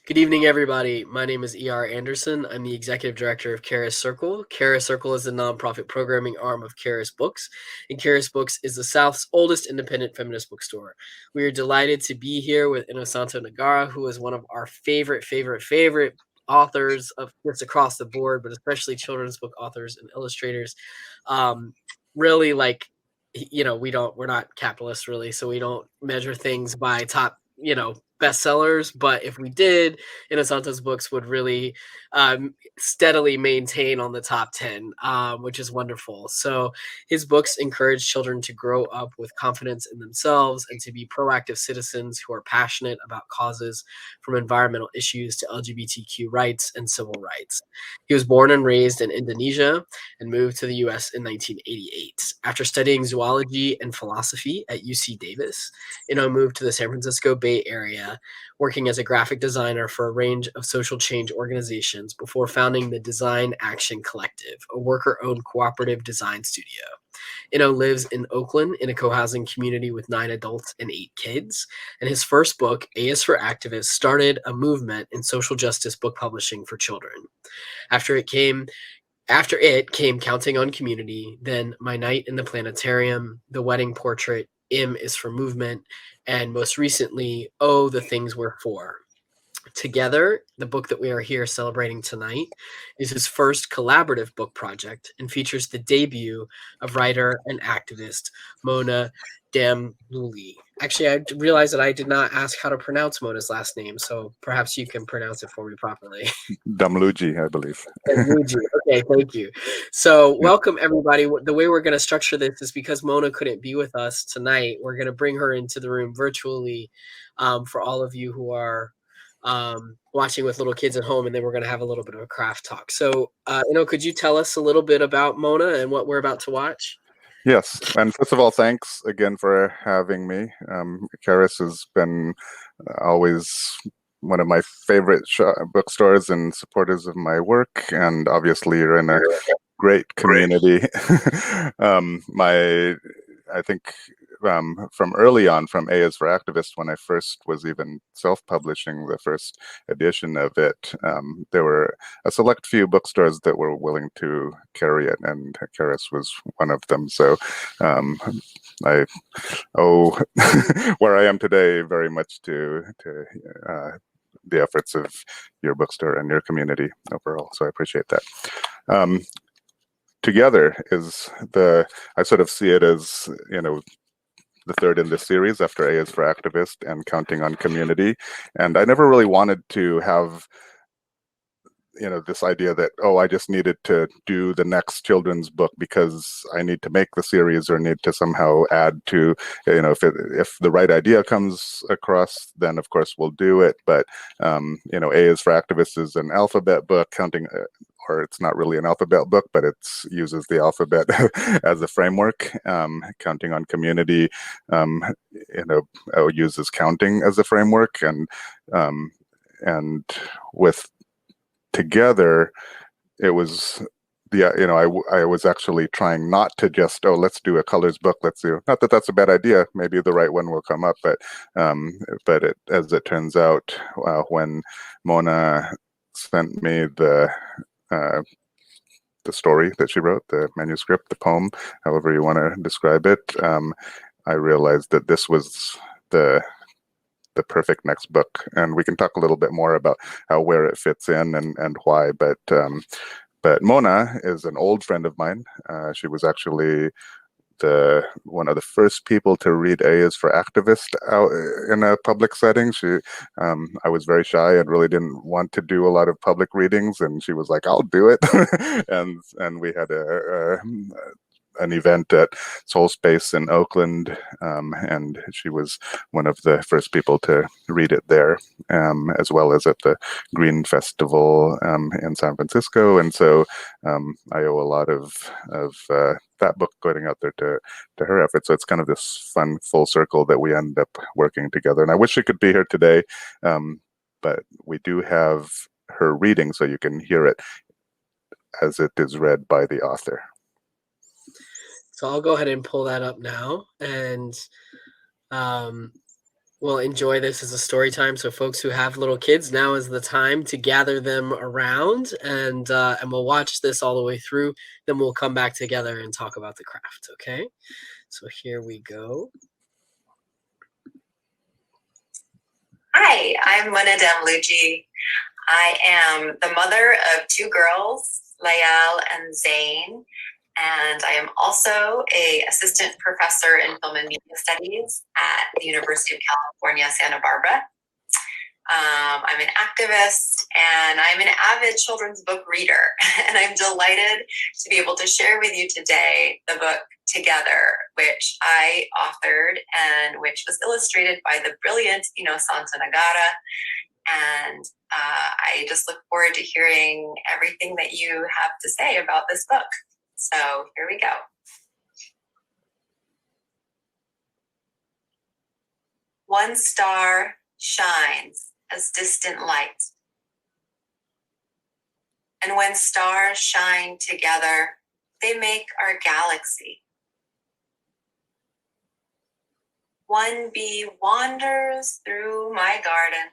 Good evening, everybody. My name is E.R. Anderson. I'm the executive director of Charis Circle. Charis Circle is the nonprofit programming arm of Charis Books, and Charis Books is the South's oldest independent feminist bookstore. We are delighted to be here with Innosanto Nagara, who is one of our favorite authors of just across the board, but especially children's book authors and illustrators. Um, really, we're not capitalists really, so we don't measure things by top, bestsellers. But if we did, Innosanto's books would really steadily maintain on the top 10, which is wonderful. So his books encourage children to grow up with confidence in themselves and to be proactive citizens who are passionate about causes from environmental issues to LGBTQ rights and civil rights. He was born and raised in Indonesia and moved to the US in 1988. After studying zoology and philosophy at UC Davis, Inno moved to the San Francisco Bay Area, working as a graphic designer for a range of social change organizations before founding the Design Action Collective, a worker-owned cooperative design studio. Inno lives in Oakland in a cohousing community with 9 adults and 8 kids, and his first book, A is for Activists, started a movement in social justice book publishing for children. After it came Counting on Community, then My Night in the Planetarium, The Wedding Portrait, M is for Movement, and most recently, Oh, the Things We're For. Together, the book that we are here celebrating tonight is his first collaborative book project and features the debut of writer and activist Mona Damluji. Actually, I realized that I did not ask how to pronounce Mona's last name, so perhaps you can pronounce it for me properly. Damluji, I believe. Damluji. Okay, thank you. So, Yeah. welcome everybody. The way we're going to structure this is because Mona couldn't be with us tonight. We're going to bring her into the room virtually for all of you who are watching with little kids at home, and then we're going to have a little bit of a craft talk. So, could you tell us a little bit about Mona and what we're about to watch? Yes, and first of all, thanks again for having me. Charis has been always one of my favorite bookstores and supporters of my work, and obviously you're in a great community. I think from early on, from A is for Activist, when I first was even self-publishing the first edition of it, there were a select few bookstores that were willing to carry it, and Charis was one of them. So I owe where I am today very much to the efforts of your bookstore and your community overall. So I appreciate that. Together is I sort of see it as, the third in this series after A is for Activist and Counting on Community. And I never really wanted to have, this idea that, oh, I just needed to do the next children's book because I need to make the series or need to somehow add to, if the right idea comes across, then of course we'll do it. But, A is for Activists is an alphabet book, or it's not really an alphabet book, but it uses the alphabet as a framework. Counting on Community, uses counting as a framework, and with together, it was I was actually trying not to just, oh, let's do a colors book. Let's do, not that that's a bad idea. Maybe the right one will come up, but as it turns out, when Mona sent me the story that she wrote, the manuscript, the poem, however you want to describe it, I realized that this was the perfect next book, and we can talk a little bit more about where it fits in and why. But Mona is an old friend of mine. She was actually one of the first people to read A is for Activist out in a public setting. I was very shy and really didn't want to do a lot of public readings, and she was like, "I'll do it," and we had an event at Soul Space in Oakland, and she was one of the first people to read it there, as well as at the Green Festival in San Francisco. And so I owe a lot of that book going out there to her efforts. So it's kind of this fun full circle that we end up working together. And I wish she could be here today, but we do have her reading, so you can hear it as it is read by the author. So I'll go ahead and pull that up now. And We'll enjoy this as a story time. So folks who have little kids, now is the time to gather them around, and we'll watch this all the way through. Then we'll come back together and talk about the craft. Okay. So here we go. Hi, I'm Mona Damluji. I am the mother of two girls, Layal and Zane, and I am also an assistant professor in film and media studies at the University of California, Santa Barbara. I'm an activist and I'm an avid children's book reader, and I'm delighted to be able to share with you today the book Together, which I authored and which was illustrated by the brilliant Innosanto Nagara. And I just look forward to hearing everything that you have to say about this book. So here we go. One star shines as distant light. And when stars shine together, they make our galaxy. One bee wanders through my garden.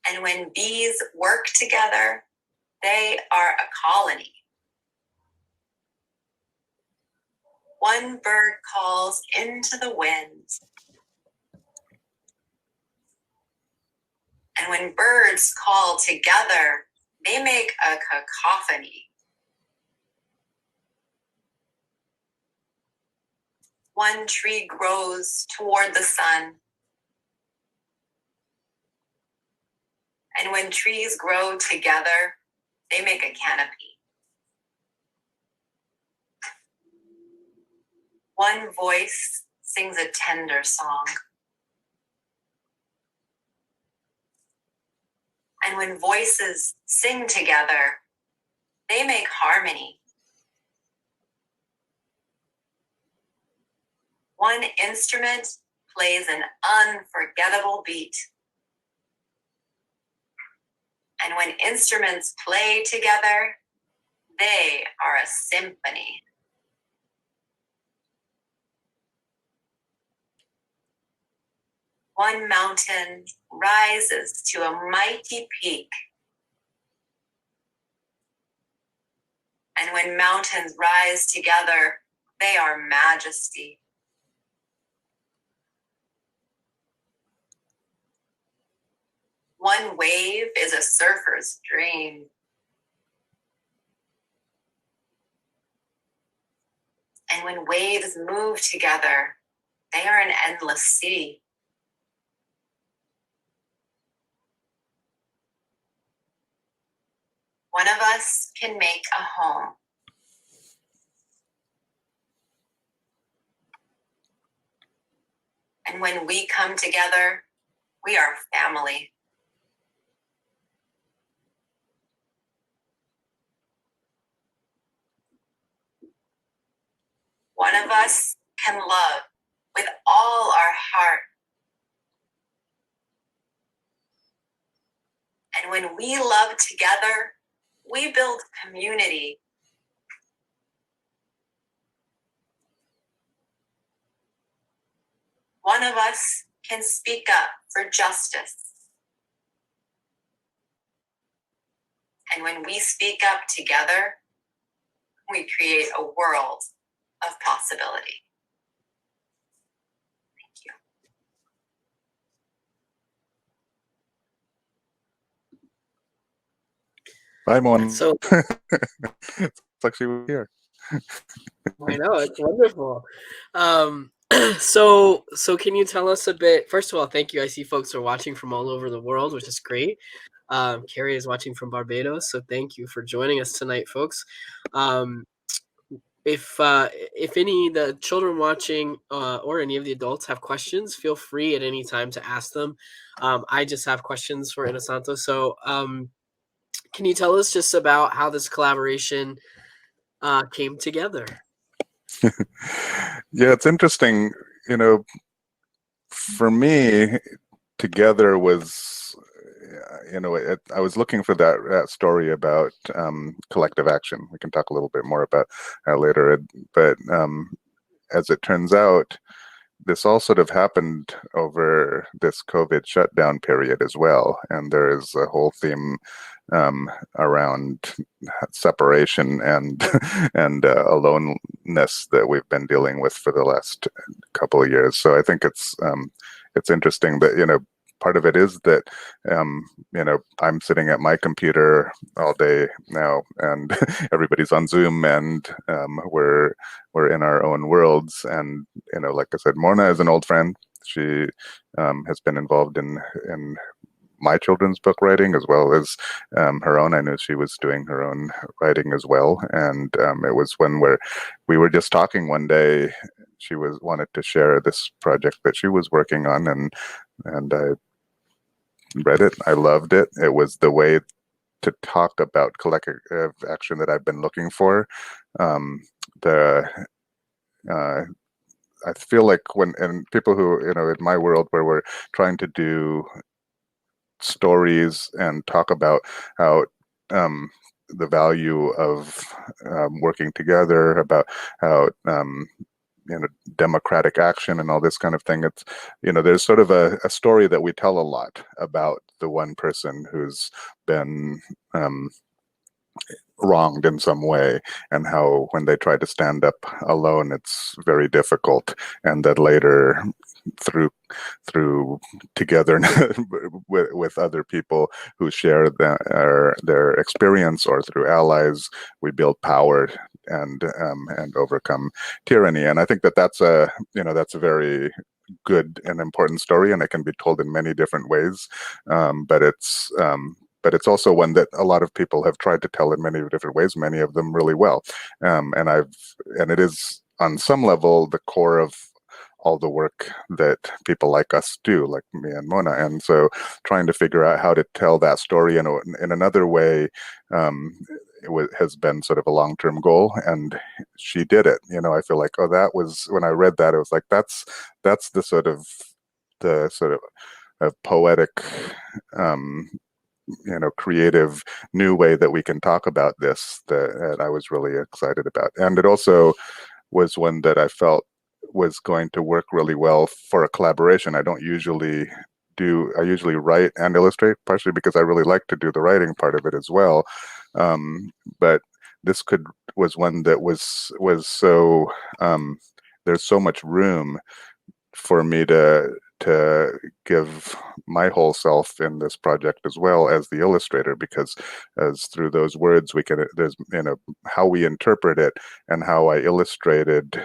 And when bees work together, they are a colony. One bird calls into the wind. And when birds call together, they make a cacophony. One tree grows toward the sun. And when trees grow together, they make a canopy. One voice sings a tender song. And when voices sing together, they make harmony. One instrument plays an unforgettable beat. And when instruments play together, they are a symphony. One mountain rises to a mighty peak. And when mountains rise together, they are majesty. One wave is a surfer's dream. And when waves move together, they are an endless sea. One of us can make a home. And when we come together, we are family. One of us can love with all our heart. And when we love together, we build community. One of us can speak up for justice. And when we speak up together, we create a world of possibility. Thank you. Bye, Mon. So It's actually here. I know, it's wonderful. So can you tell us a bit? First of all, thank you. I see folks are watching from all over the world, which is great. Carrie is watching from Barbados, so thank you for joining us tonight, folks. If any of the children watching or any of the adults have questions, feel free at any time to ask them. I just have questions for Innosanto. So can you tell us just about how this collaboration came together? Yeah, it's interesting. You know, for me, Together was, I was looking for that story about collective action. We can talk a little bit more about that later. But as it turns out, this all sort of happened over this COVID shutdown period as well, and there is a whole theme around separation and and aloneness that we've been dealing with for the last couple of years. So I think it's interesting that, you know, part of it is that you know, I'm sitting at my computer all day now, and everybody's on Zoom, and we're in our own worlds. And, you know, like I said, Mona is an old friend. She has been involved in my children's book writing as well as her own. I knew she was doing her own writing as well, and it was when we were just talking one day. She wanted to share this project that she was working on, and I read it. I loved it. It was the way to talk about collective action that I've been looking for. The I feel like and people who, you know, in my world where we're trying to do stories and talk about how the value of working together, about how you know, democratic action and all this kind of thing. It's, you know, there's sort of a story that we tell a lot about the one person who's been wronged in some way, and how when they try to stand up alone, it's very difficult, and that later through together with other people who share their experience, or through allies, we build power and overcome tyranny. And I think that that's a, you know, that's a very good and important story, and it can be told in many different ways. But it's also one that a lot of people have tried to tell in many different ways, many of them really well. And it is on some level the core of all the work that people like us do, like me and Mona. And so trying to figure out how to tell that story in another way has been sort of a long-term goal, and she did it. You know, I feel like, oh, that was, when I read that, it was like, that's the sort of poetic, you know, creative new way that we can talk about this, that I was really excited about. And it also was one that I felt was going to work really well for a collaboration. I usually write and illustrate, partially because I really like to do the writing part of it as well. But this was one that was so, there's so much room for me to give my whole self in this project as well as the illustrator, because as through those words there's, you know, how we interpret it and how I illustrated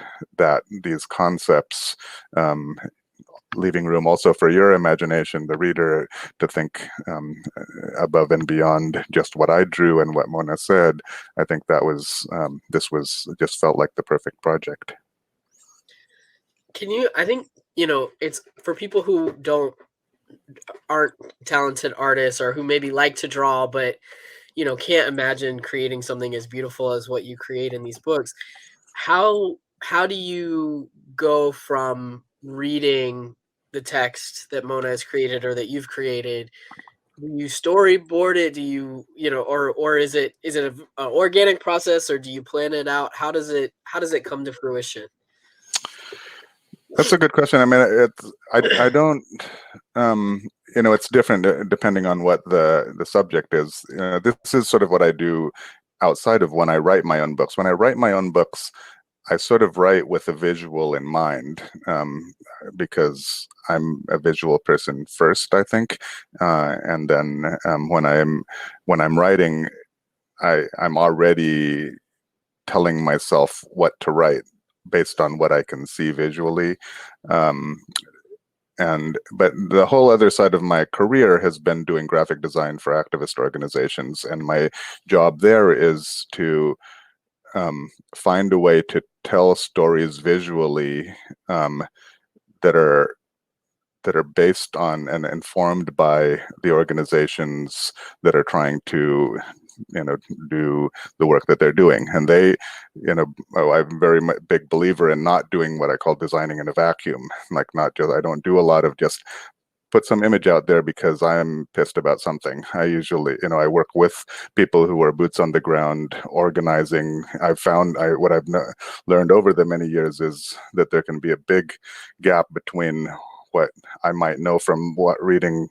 these concepts, leaving room also for your imagination, the reader, to think above and beyond just what I drew and what Mona said. I think that was just felt like the perfect project. I think, you know, it's for people who aren't talented artists, or who maybe like to draw but, you know, can't imagine creating something as beautiful as what you create in these books. How do you go from reading the text that Mona has created or that you've created? Do you storyboard it? Do you, you know, or is it an organic process, or do you plan it out? How does it come to fruition? That's a good question. I mean, I don't, you know, it's different depending on what the subject is. This is sort of what I do outside of when I write my own books. When I write my own books, I sort of write with a visual in mind, because I'm a visual person first, I think, and then when I'm writing, I'm already telling myself what to write based on what I can see visually. But the whole other side of my career has been doing graphic design for activist organizations, and my job there is to find a way to tell stories visually that are based on and informed by the organizations that are trying to, you know, do the work that they're doing. And they, you know, I'm a very big believer in not doing what I call designing in a vacuum. Like, not just, I don't do a lot of just put some image out there because I'm pissed about something. I usually, I work with people who are boots on the ground, organizing. What I've learned over the many years is that there can be a big gap between what I might know from reading,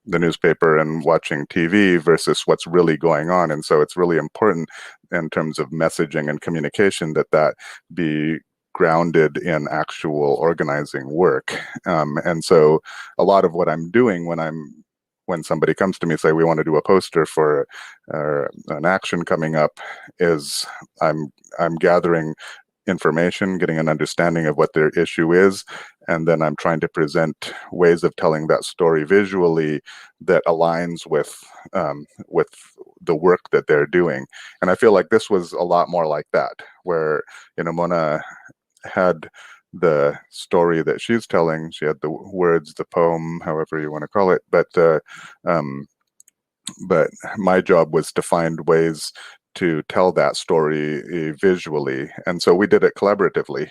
the newspaper and watching TV versus what's really going on. And so it's really important in terms of messaging and communication that be grounded in actual organizing work. And so a lot of what I'm doing when somebody comes to me, say we want to do a poster for an action coming up, is I'm gathering information, getting an understanding of what their issue is, and then I'm trying to present ways of telling that story visually that aligns with the work that they're doing. And I feel like this was a lot more like that, where Mona had the story that she's telling. She had the words, the poem, however you want to call it, but my job was to find ways to tell that story visually. And so we did it collaboratively.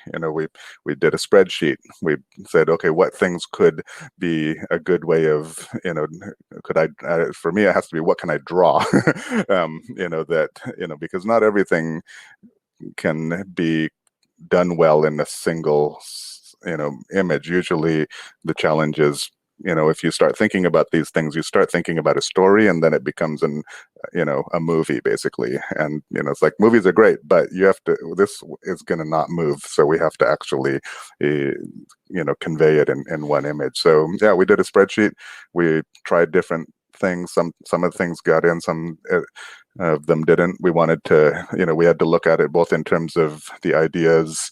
We did a spreadsheet. We said, okay, what things could be a good way of, for me, it has to be, what can I draw? Because not everything can be done well in a single, image. Usually the challenge is, if you start thinking about these things, you start thinking about a story, and then it becomes a movie basically. And it's like, movies are great, but this is going to not move, so we have to actually convey it in one image. So yeah, we did a spreadsheet. We tried different things. Some of the things got in, some of them didn't. We wanted to, we had to look at it both in terms of the ideas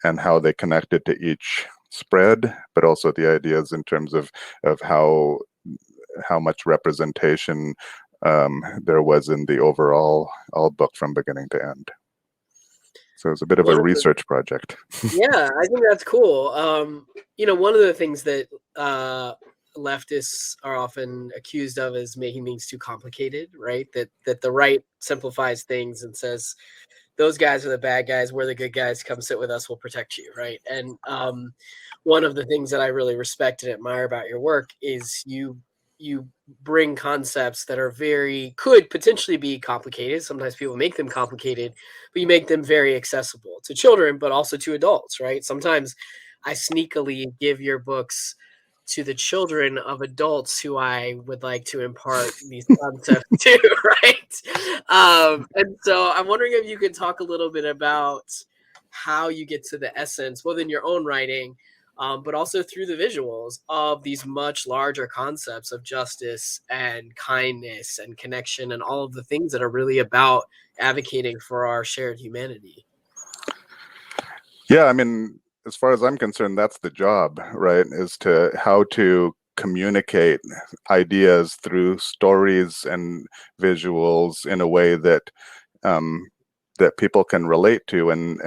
and how they connected to each spread, but also the ideas in terms of how much representation there was in the overall book from beginning to end. So it's a bit of a research project. Yeah, I think that's cool. One of the things that leftists are often accused of is making things too complicated, right? That the right simplifies things and says, those guys are the bad guys, we're the good guys, come sit with us, we'll protect you, right? And one of the things that I really respect and admire about your work is you bring concepts that could potentially be complicated. Sometimes people make them complicated, but you make them very accessible to children, but also to adults, right? Sometimes I sneakily give your books to the children of adults who I would like to impart these concepts to, right? And so I'm wondering if you could talk a little bit about how you get to the essence, both in your own writing, but also through the visuals of these much larger concepts of justice and kindness and connection and all of the things that are really about advocating for our shared humanity. Yeah, I mean, as far as I'm concerned, that's the job, right? Is to how to communicate ideas through stories and visuals in a way that that people can relate to, and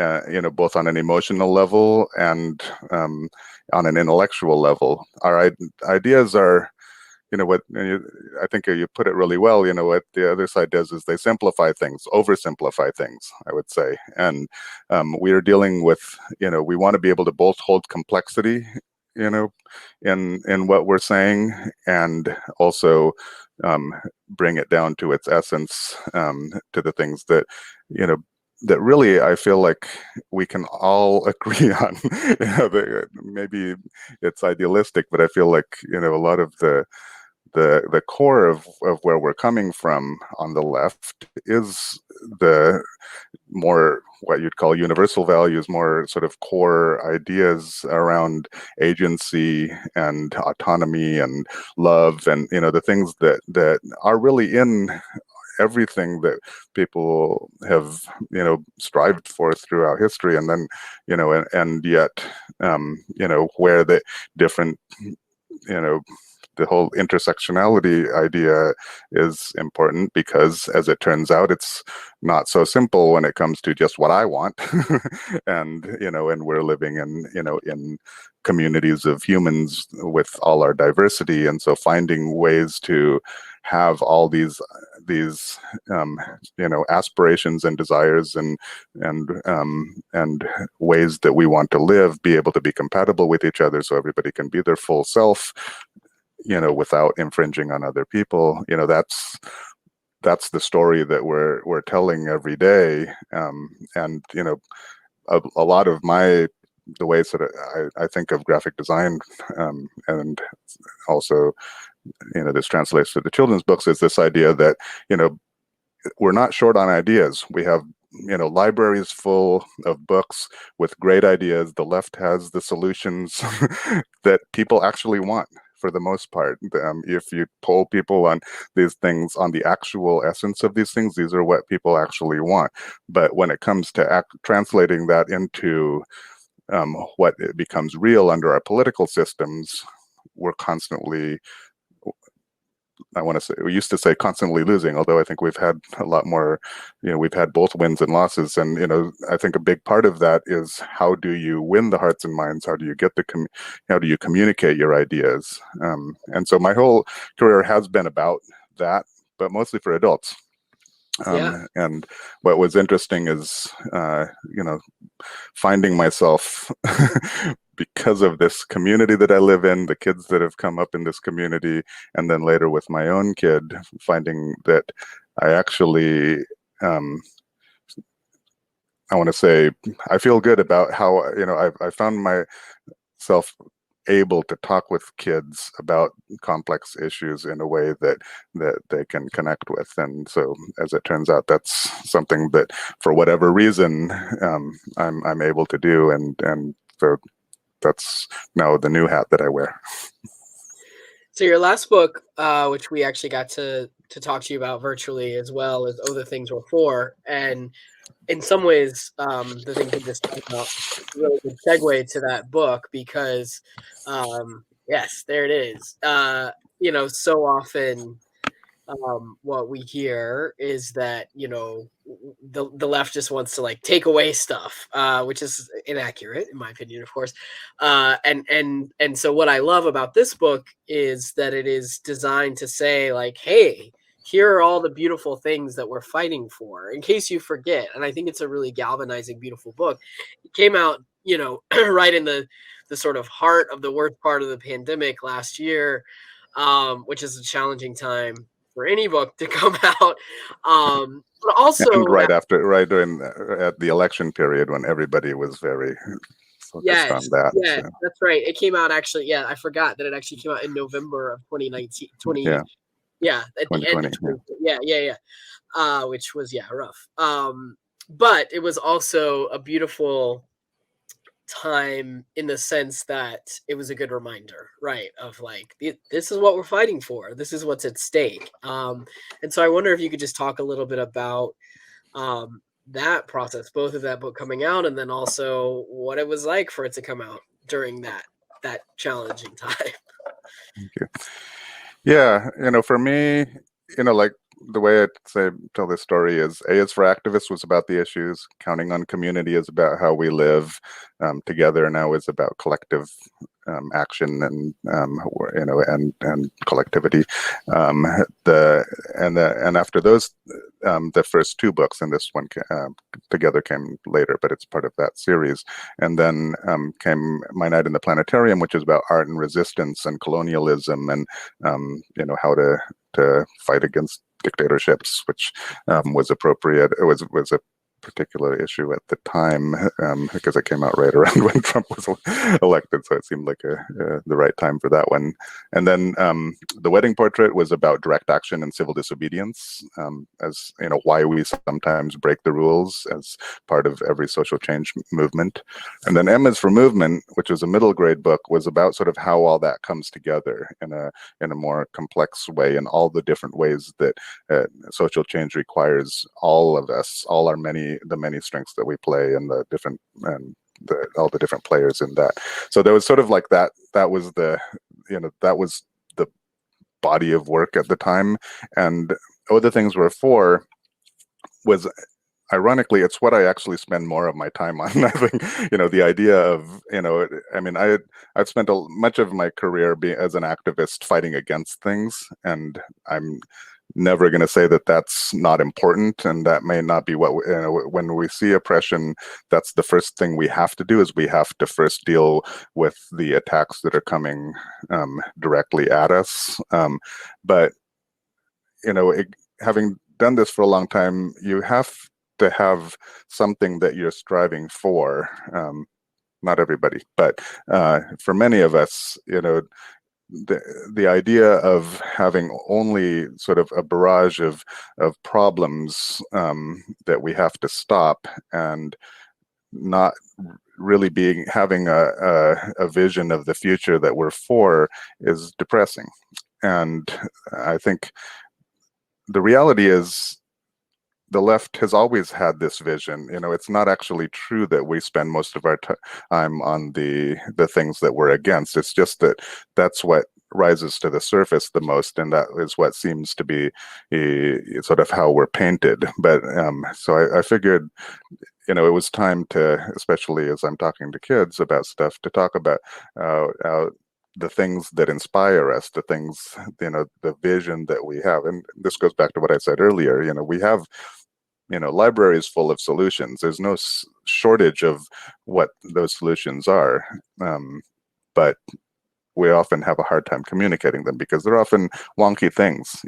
both on an emotional level and on an intellectual level. Our ideas are, I think you put it really well. What the other side does is they simplify things, oversimplify things, I would say. And we are dealing with, we want to be able to both hold complexity, in what we're saying, and also bring it down to its essence, to the things that, that really I feel like we can all agree on. Maybe it's idealistic, but I feel like, a lot of the core of where we're coming from on the left is the more what you'd call universal values, more sort of core ideas around agency and autonomy and love, and the things that are really in everything that people have strived for throughout history. And then and yet where the different the whole intersectionality idea is important, because as it turns out, it's not so simple when it comes to just what I want. And and we're living in in communities of humans with all our diversity, and so finding ways to have all these these aspirations and desires and ways that we want to live be able to be compatible with each other, so everybody can be their full self, without infringing on other people. That's the story that we're telling every day. And a lot of the ways that I think of graphic design, and also this translates to the children's books, is this idea that we're not short on ideas. We have libraries full of books with great ideas. The left has the solutions that people actually want, for the most part. If you poll people on these things, on the actual essence of these things, these are what people actually want. But when it comes to translating that into what it becomes real under our political systems, we're constantly, we used to say constantly losing, although I think we've had a lot more, we've had both wins and losses. And, I think a big part of that is, how do you win the hearts and minds? How do you get how do you communicate your ideas? And so my whole career has been about that, but mostly for adults. And what was interesting is, finding myself because of this community that I live in, the kids that have come up in this community, and then later with my own kid, finding that I actually, I want to say, I feel good about how, I found myself able to talk with kids about complex issues in a way that they can connect with. And so, as it turns out, that's something that, for whatever reason, I'm able to do, and so that's now the new hat that I wear. So your last book, which we actually got to talk to you about virtually, as well as Oh, the Things Were For, and in some ways, the things you just talked about, really good segue to that book, because yes, there it is. So often what we hear is that the left just wants to take away stuff, which is inaccurate in my opinion, of course. And so what I love about this book is that it is designed to say, hey, here are all the beautiful things that we're fighting for, in case you forget. And I think it's a really galvanizing, beautiful book. It came out right in the sort of heart of the worst part of the pandemic last year, which is a challenging time for any book to come out. But also, and right during at the election period, when everybody was very focused on that. Yeah, so. That's right. It came out actually. Yeah, I forgot that it actually came out in November of 2019. At the end of 2020. Which was rough. But it was also a beautiful time, in the sense that it was a good reminder, right, of this is what we're fighting for, this is what's at stake. And so I wonder if you could just talk a little bit about that process, both of that book coming out, and then also what it was like for it to come out during that challenging time. Thank you. Yeah, for me, the way I tell this story is, A is for Activists was about the issues. Counting on Community is about how we live together now, is about collective action and and collectivity. And after those, the first two books, and this one together came later, but it's part of that series. And then came My Night in the Planetarium, which is about art and resistance and colonialism, and how to fight against dictatorships, which was appropriate. It was a particular issue at the time, because it came out right around when Trump was elected, so it seemed like the right time for that one. And then The Wedding Portrait was about direct action and civil disobedience, as why we sometimes break the rules as part of every social change movement. And then M is for Movement, which was a middle grade book, was about sort of how all that comes together in a more complex way, and all the different ways that social change requires all of us, all our the many strengths that we play, and the different all the different players in that. So there was sort of that was the body of work at the time. And Oh, the Things Were For was, ironically, it's what I actually spend more of my time on. I think, the idea of, I've spent much of my career as an activist fighting against things, and I'm never going to say that that's not important, and that may not be what when we see oppression, that's the first thing we have to do, is we have to first deal with the attacks that are coming directly at us. But having done this for a long time, you have to have something that you're striving for. Not everybody, but for many of us, the idea of having only sort of a barrage of problems that we have to stop, and not really having a vision of the future that we're for, is depressing. And I think the reality is, the left has always had this vision. It's not actually true that we spend most of our time on the things that we're against. It's just that that's what rises to the surface the most, and that is what seems to be sort of how we're painted. But so I figured, it was time to, especially as I'm talking to kids about stuff, to talk about the things that inspire us, the things, the vision that we have. And this goes back to what I said earlier. We have, libraries full of solutions. There's no shortage of what those solutions are. But we often have a hard time communicating them, because they're often wonky things,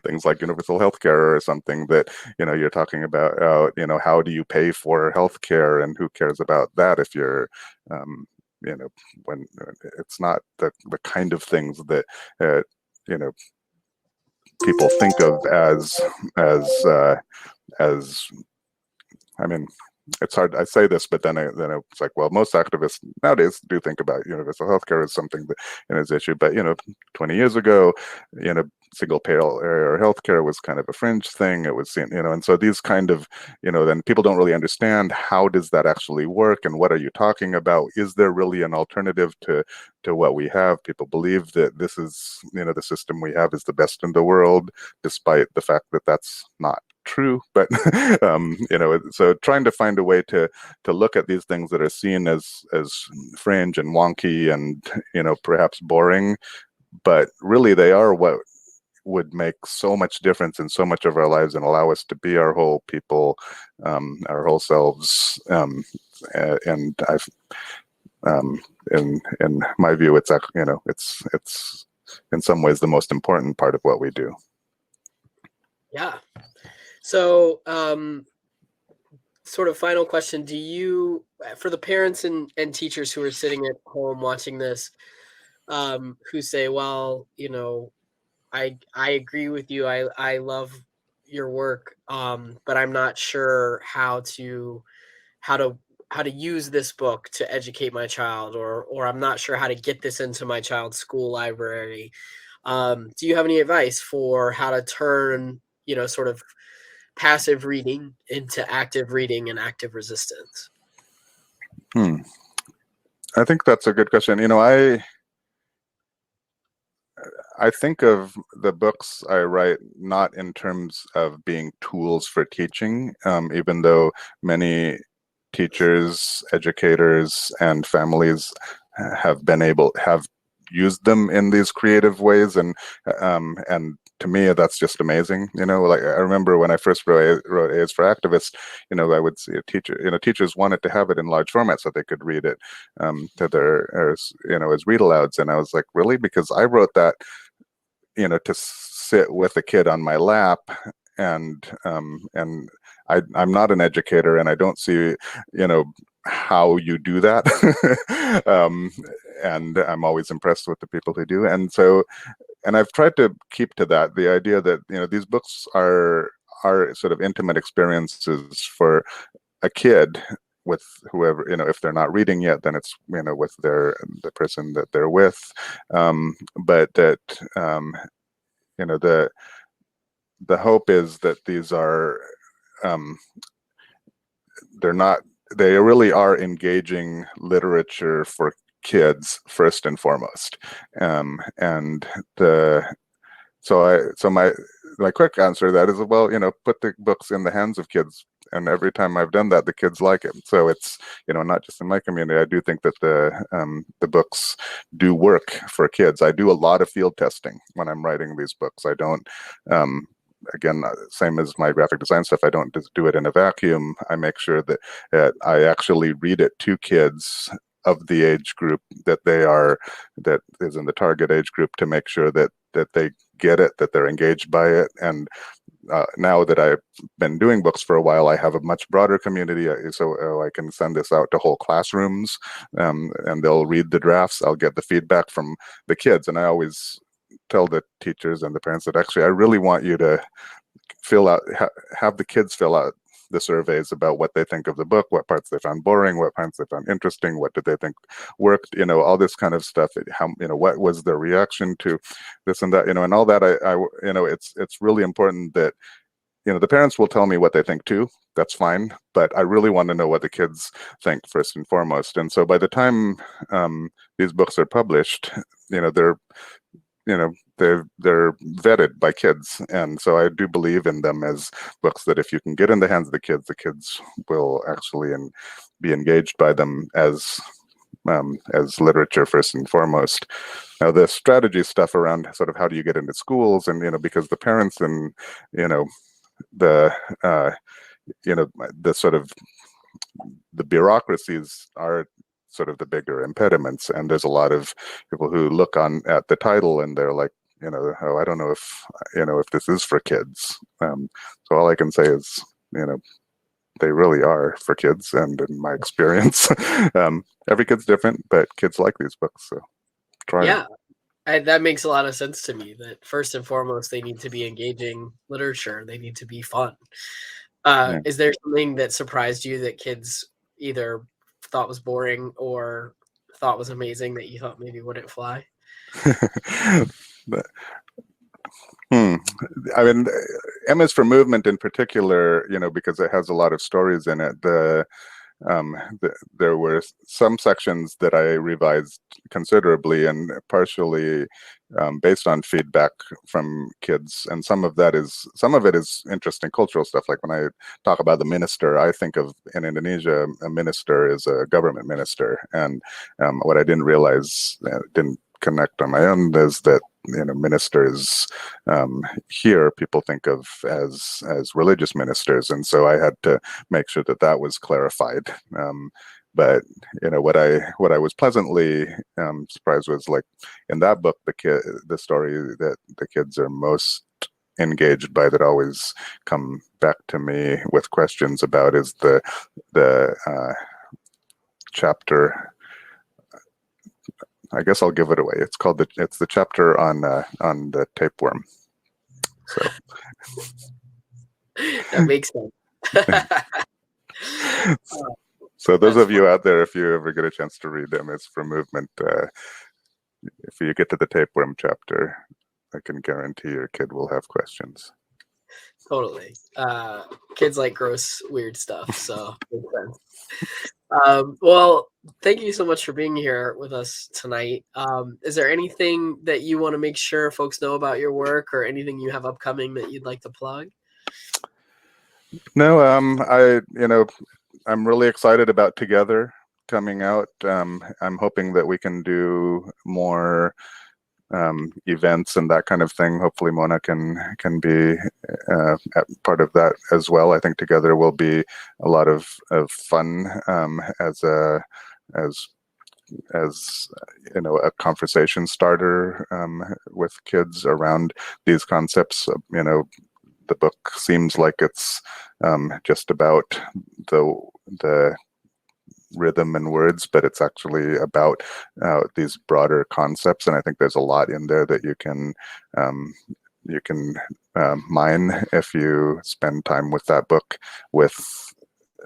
things like universal healthcare or something that, you're talking about, how do you pay for healthcare, and who cares about that if you're, when it's not the kind of things that, people think of as I mean, it's hard. I say this, but then it's like, well, most activists nowadays do think about universal healthcare as something that is an issue. But 20 years ago, single payer healthcare was kind of a fringe thing. It was seen, and so these kind of, then people don't really understand, how does that actually work, and what are you talking about? Is there really an alternative to what we have? People believe that this is, the system we have is the best in the world, despite the fact that that's not true. But so trying to find a way to look at these things that are seen as fringe and wonky and perhaps boring, but really they are what would make so much difference in so much of our lives, and allow us to be our whole people, our whole selves. And I've in my view, it's it's in some ways the most important part of what we do. Yeah. So, sort of final question, for the parents and teachers who are sitting at home watching this, who say, well, I agree with you. I love your work, but I'm not sure how to use this book to educate my child, or I'm not sure how to get this into my child's school library. Do you have any advice for how to turn, sort of passive reading into active reading and active resistance? I think that's a good question. I think of the books I write not in terms of being tools for teaching, even though many teachers, educators, and families have used them in these creative ways, and to me, that's just amazing. Like I remember when I first wrote A's for Activists, I would see a teacher, teachers wanted to have it in large format so they could read it to their, as read alouds, and I was like, really? Because I wrote that, to sit with a kid on my lap, and I'm not an educator, and I don't see, how you do that. And I'm always impressed with the people who do. And so, and I've tried to keep to that, the idea that, these books are sort of intimate experiences for a kid with whoever, if they're not reading yet, then it's, with the person that they're with. But that, the hope is that these are, they really are engaging literature for kids first and foremost. And so my quick answer to that is, well, put the books in the hands of kids And every time I've done that, the kids like it. So it's, not just in my community. I do think that the books do work for kids. I do a lot of field testing when I'm writing these books. I don't, again, same as my graphic design stuff, I don't just do it in a vacuum. I make sure that I actually read it to kids of the age group that is in the target age group, to make sure that they get it, that they're engaged by it. And now that I've been doing books for a while, I have a much broader community, so I can send this out to whole classrooms, and they'll read the drafts. I'll get the feedback from the kids, and I always tell the teachers and the parents that actually I really want you to fill out, have the kids fill out the surveys about what they think of the book, what parts they found boring, what parts they found interesting, what did they think worked, all this kind of stuff. How, what was their reaction to this and that, and all that. It's really important that, the parents will tell me what they think too. That's fine, but I really want to know what the kids think first and foremost. And so by the time these books are published, they're they're vetted by kids. And so I do believe in them as books that if you can get in the hands of the kids will actually be engaged by them as literature first and foremost. Now the strategy stuff around sort of how do you get into schools, and because the parents and the sort of the bureaucracies are sort of the bigger impediments, and there's a lot of people who look at the title and they're like, oh, I don't know if this is for kids. So all I can say is, they really are for kids, and in my experience, every kid's different, but kids like these books, so try them. That makes a lot of sense to me, that first and foremost, they need to be engaging literature. They need to be fun. Yeah. Is there something that surprised you that kids either thought was boring or thought was amazing that you thought maybe wouldn't fly? I mean, Emma's for Movement in particular, because it has a lot of stories in it. There were some sections that I revised considerably, and partially based on feedback from kids, and some of it is interesting cultural stuff. Like when I talk about the minister, I think of, in Indonesia, a minister is a government minister, and what I didn't realize, didn't connect on my own, is that ministers here people think of as religious ministers, and so I had to make sure that was clarified. But what I was pleasantly surprised was, like, in that book, the story that the kids are most engaged by, that always come back to me with questions about, is the chapter. I guess I'll give it away. It's the chapter on the tapeworm. So that makes sense. So those of you out there, if you ever get a chance to read them, it's for Movement. If you get to the tapeworm chapter, I can guarantee your kid will have questions. Totally. Kids like gross, weird stuff, so makes sense. Well, thank you so much for being here with us tonight. Is there anything that you want to make sure folks know about your work, or anything you have upcoming that you'd like to plug? No, I'm really excited about Together coming out. I'm hoping that we can do more events and that kind of thing. Hopefully Mona can be part of that as well. I think Together will be a lot of fun as a conversation starter with kids around these concepts. The book seems like it's just about the rhythm and words, but it's actually about these broader concepts, and I think there's a lot in there that you can mine if you spend time with that book with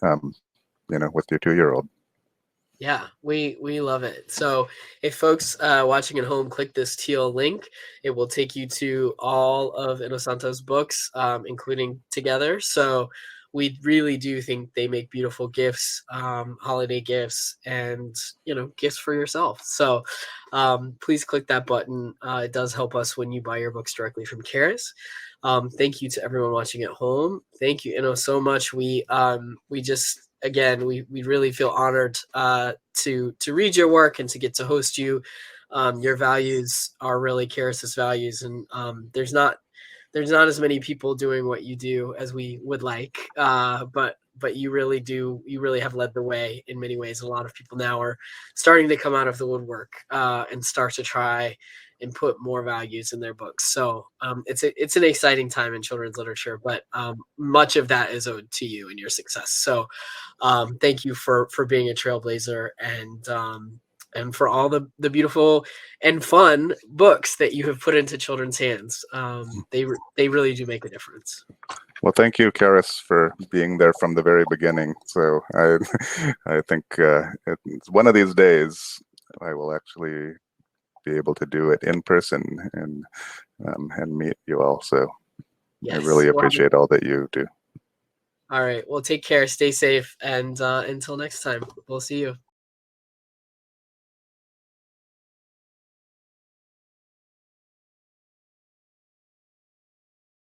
with your 2-year-old. Yeah, we love it. So if folks watching at home click this teal link, it will take you to all of Innosanto's books, including Together. So we really do think they make beautiful gifts, holiday gifts, and gifts for yourself. So please click that button. It does help us when you buy your books directly from Charis. Thank you to everyone watching at home. Thank you, Inno, so much. We just, again, we really feel honored to read your work and to get to host you. Your values are really Charis's values, and there's not as many people doing what you do as we would like, but you really have led the way in many ways. A lot of people now are starting to come out of the woodwork and start to try and put more values in their books. So it's an exciting time in children's literature, but much of that is owed to you and your success. So thank you for being a trailblazer, and for all the beautiful and fun books that you have put into children's hands. They really do make a difference. Well, thank you, Charis, for being there from the very beginning. So I think it's one of these days I will actually be able to do it in person and meet you all. So Yes, I really appreciate all that you do. All right. Well, take care. Stay safe. And until next time, we'll see you.